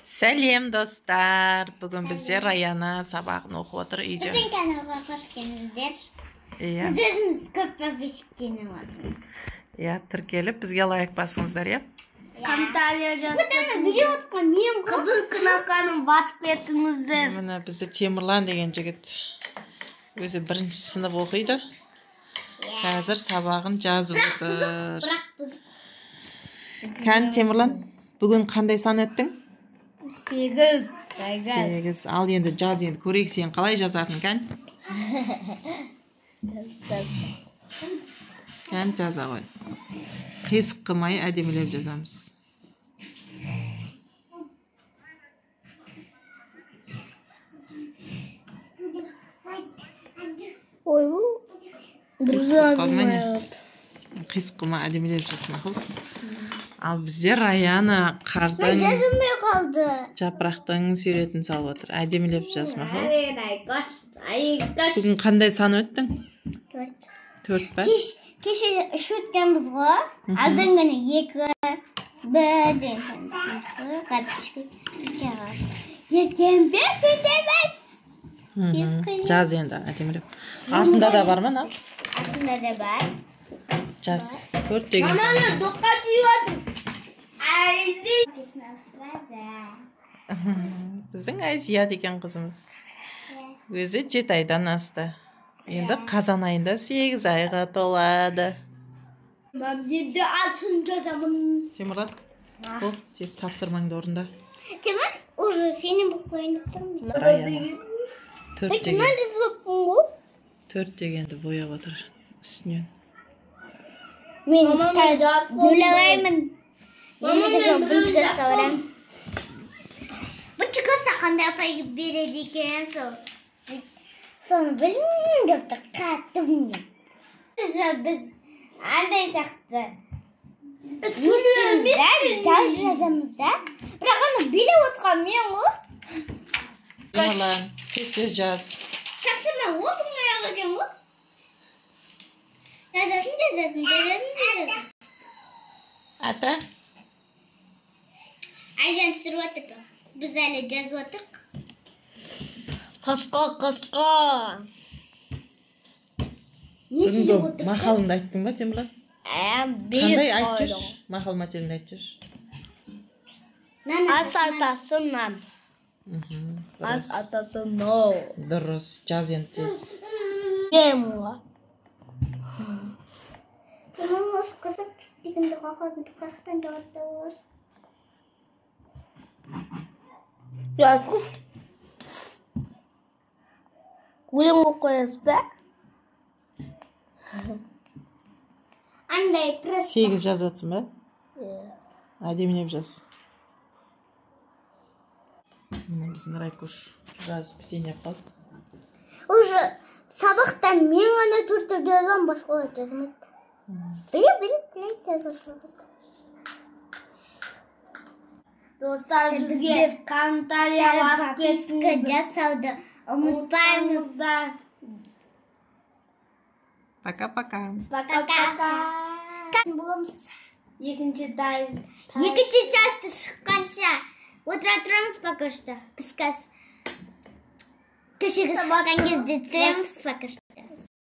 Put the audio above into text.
Сәлем достар. Бүгін біздер Раяна сабағын оқып отыр үйде. Біздің каналға қош келдіңіздер. Иә. Біз өзіміз көп подписчиктерін отырмыз. Иә, тіркеліп бізге лайк басыңыздар, иә. Комментария жазып видео отқан мен қызыл кнопканы басып кетіңіздер. Міне бізде Темірлан деген жігіт. Өзі бірінші сынып оқиды. Қазір сабағын жазып отыр. Бірақ бұзық. Кән Темірлан, бүгін қандай сан өттің? 8. 8. Ал енді жаз, енді көрейік сен қалай жазатын, кән? Кән жаза ғой. Қисық қылмай әдемілеп жазамыз. Ой, Қисық қылмай әдемілеп жаз, мақұл. Ал біздер Раяна қардың жазылмай қалды. жапырақтың суретін салып отыр. Әдемілеп жаз, мақұл. Ай, Бүгін қандай сан өттің? 4 па? Кеше 3 өткенбіз ғой. Алдыңғыны 2, 1 деген ғой. Қазір 3-ке ертең 5 өтеміз. Жаз енді әдемілеп. Артында да бар ма, на? Артында да бар. Жаз. 4 деген сан. Маманы тоққа түйіп отыр. Айзи. Біздің Айзия деген қызымыз. Өзі 7 айдан асты. Енді қазан айында 8 айға толады. Мам, енді атын жазамын. Темірлан, бұл тез тапсырмаңды орында. Темір, уже сенің бұл қойынып тұрмын. Раяна. 4 деген. Мен жазылыппын ғой. 4 дегенді бояп отыр үстінен. Мен бөлағаймын. Енді жоқ бұншыға сауырам. Бұншыға қандай апай береді екен сол. Соны білмеймін деп тұр, қатты білмеймін. Біз андай сақты. Жаз жазамыз да. Бірақ аны билеп отқан мен ғой. Темірлан, тез жаз. Тапсырма ол бұңай ағылген ғой. Жазасын. Ата? Айжан түсіріп отыр. Біз әлі жазып отырық. Қысқа. Не сөйлеп Бүгінгі отырсың? мақалыңды айттың ба, Темірлан? Қандай айтып жүрш? Мақал материалды айтып жүрш? Ас атасы нан. Ас атасы но. Дұрыс, жаз енді тез. Емуға. Мен осы қызып дегенді қақадыңды қақпен дауатта олас. Жазғыз. Өлең оқойыз ба? Андай просто. 8 жазып атсың ба? Әдемілеп жаз. Мына біздің Райкош жазып бітейін еп қалды. Уже сабақта мен ғана төртті жазам, басқалар жазмайды. Біліп жазып. Достар, бізге комментария басып кетіңіз. Жасауды ұмытпаймыз. Пока-пока. Пока-пока. Боламыз. Екінші часты шыққанша отыра тұрамыз пока что. Біз кешегі шыққан кезде түсіреміз пока что.